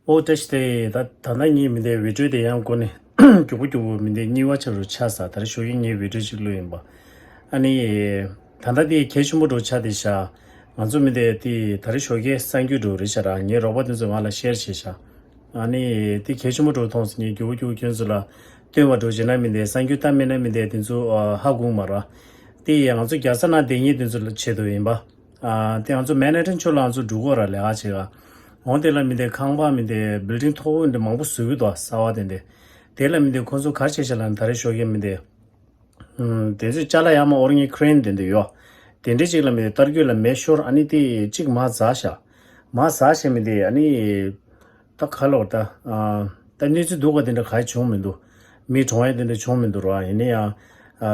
O teste that Tanani Mide Vidu de Yankone, Jubu Mide Niwacha Chasa, Tarishoyin Vidu Ani Tandadi Keshumodo Chadisha, Manzumide the Tarishoge Sangudu Richara, near Robert Zumala Shershisha. Ani the Keshumodo Tons ni Juju Kinsula, Tumato Janamide, Sanguta Minamide Tinzu Hagumara, the Anzu Gasana de Yidinzul Cheduimba, the Anzu Manhattan Cholanzu Dugora Leachira. 온데라미데 강바미데 빌딩 토인데 망부 수기도 사와된데 델라미데 건조 가르치실란 다르쇼게미데 데지 잘라야마 오링이 크레인된데요 덴데지라미데 터규라 메쇼르 아니디 직 마자샤 마사셰미데 아니 딱할로다 단니지 도가된데 가이 좋으면도 미 좋아야된데 좋으면도라 이네야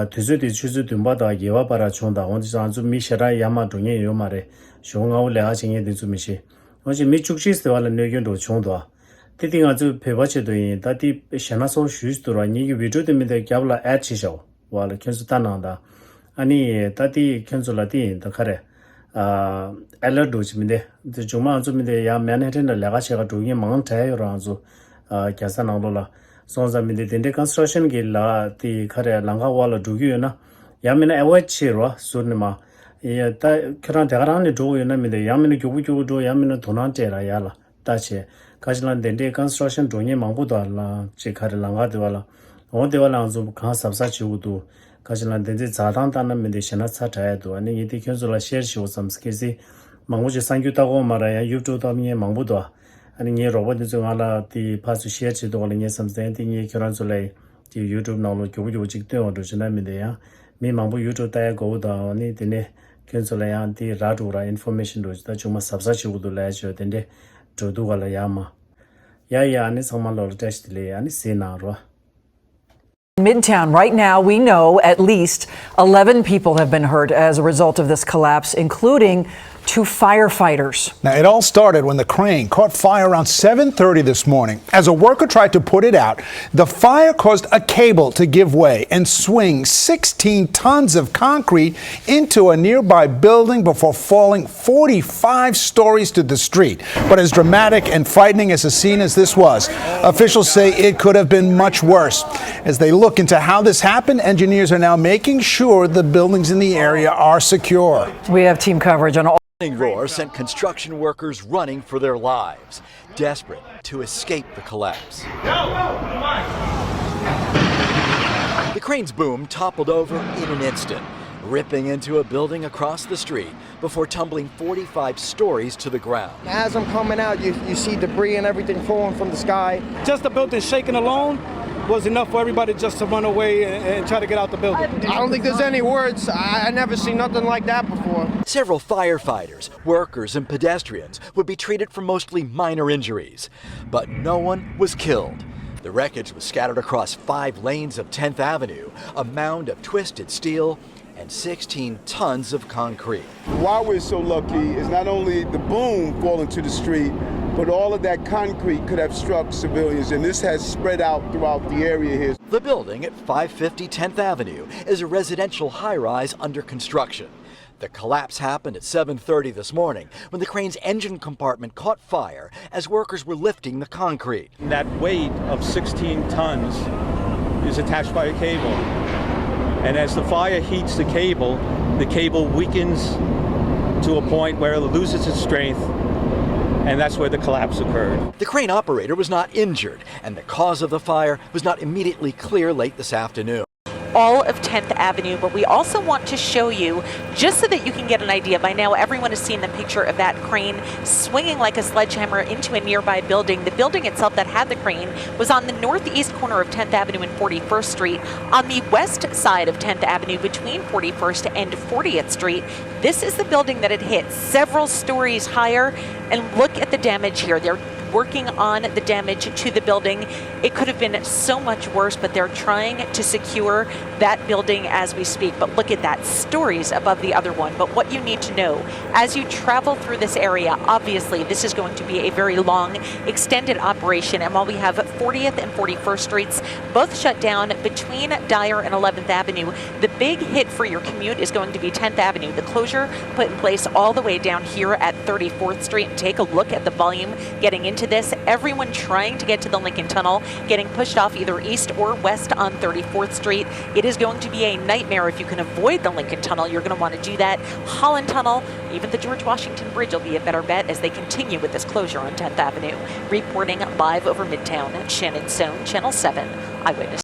뒤즈디 추즈디 바다 예와바라 좋다 온지서 안주 미셔라 야마 동예 요마레 쇼가오 레아징에 되주미시 어제 미축시스 와라 내견도 총도 티딩아 저 배바체도 이 다디 샤나소 슈스도라 니기 비디오데미데 갸블라 애치셔 와라 켄스타나다 아니 다디 켄솔라디 다카레 알러도즈미데 저 조마즈미데 야 맨해튼의 레가시가 도기 망타요라즈 갸사나로라 손자미데 덴데 컨스트럭션 길라 티 카레 랑가와라 도기요나 야미나 에워치로 소르마 예, 다 그런 대가라는 도요나미데 야미는 교부교도 야미는 도난제라 야라 다체 가실란 덴데 컨스트럭션 돈이 망보도 알라 제카를 랑가도라 어디와랑 좀 가sab사치고도 가실란 덴데 자당단나미데 셔나차타야도 아니 이디 견솔라 셰르시오 삼스케지 망고지 상규다고 말아야 유튜브다미에 망보도 아니 예 로봇이 좀 알아 디 파수 셰르치도 걸리게 삼스텐딩이 결혼솔레 디 유튜브 나로 교부교 직대어도 지나미데야 미망부 유튜브 따야 고다 아니 되네 Kensolaya the Radura information does that you must subscribe to the leisure than the Toduala Yama. Yaya and Samalor Testile and Sinara. Midtown, right now, we know at least 11 people have been hurt as a result of this collapse, including 2 firefighters. Now, it all started when the crane caught fire around 7:30 this morning. As a worker tried to put it out, the fire caused a cable to give way and swing 16 tons of concrete into a nearby building before falling 45 stories to the street. But as dramatic and frightening as a scene as this was, officials say it could have been much worse. As they look into how this happened, engineers are now making sure the buildings in the area are secure. We have team coverage on all. Roar sent construction workers running for their lives, desperate to escape the collapse. The crane's boom toppled over in an instant, ripping into a building across the street before tumbling 45 stories to the ground. As I'm coming out, you see debris and everything falling from the sky. Just the building shaking alone was enough for everybody just to run away and try to get out the building. I don't think there's any words. I never seen nothing like that before. Several firefighters, workers, and pedestrians would be treated for mostly minor injuries, but no one was killed. The wreckage was scattered across 5 lanes of 10th Avenue, a mound of twisted steel, and 16 tons of concrete. Why we're so lucky is not only the boom falling to the street, but all of that concrete could have struck civilians, and this has spread out throughout the area here. The building at 550 10th Avenue is a residential high-rise under construction. The collapse happened at 7:30 this morning when the crane's engine compartment caught fire as workers were lifting the concrete. That weight of 16 tons is attached by a cable. And as the fire heats the cable weakens to a point where it loses its strength, and that's where the collapse occurred. The crane operator was not injured, and the cause of the fire was not immediately clear late this afternoon. All of 10th Avenue, but we also want to show you, just so that you can get an idea. By now, everyone has seen the picture of that crane swinging like a sledgehammer into a nearby building. The building itself that had the crane was on the northeast corner of 10th Avenue and 41st Street. On the west side of 10th Avenue, between 41st and 40th Street, this is the building that it hit, several stories higher. And look at the damage here. They're working on the damage to the building. It could have been so much worse, but they're trying to secure that building as we speak. But look at that, stories above the other one. But what you need to know, as you travel through this area, obviously this is going to be a very long, extended operation. And while we have 40th and 41st Streets both shut down between Dyer and 11th Avenue, the big hit for your commute is going to be 10th Avenue. The closure put in place all the way down here at 34th Street. Take a look at the volume getting into to this. Everyone trying to get to the Lincoln Tunnel, getting pushed off either east or west on 34th Street. It is going to be a nightmare if you can avoid the Lincoln Tunnel. You're going to want to do that. Holland Tunnel, even the George Washington Bridge will be a better bet as they continue with this closure on 10th Avenue. Reporting live over Midtown, Shannon Sohn, Channel 7 Eyewitness.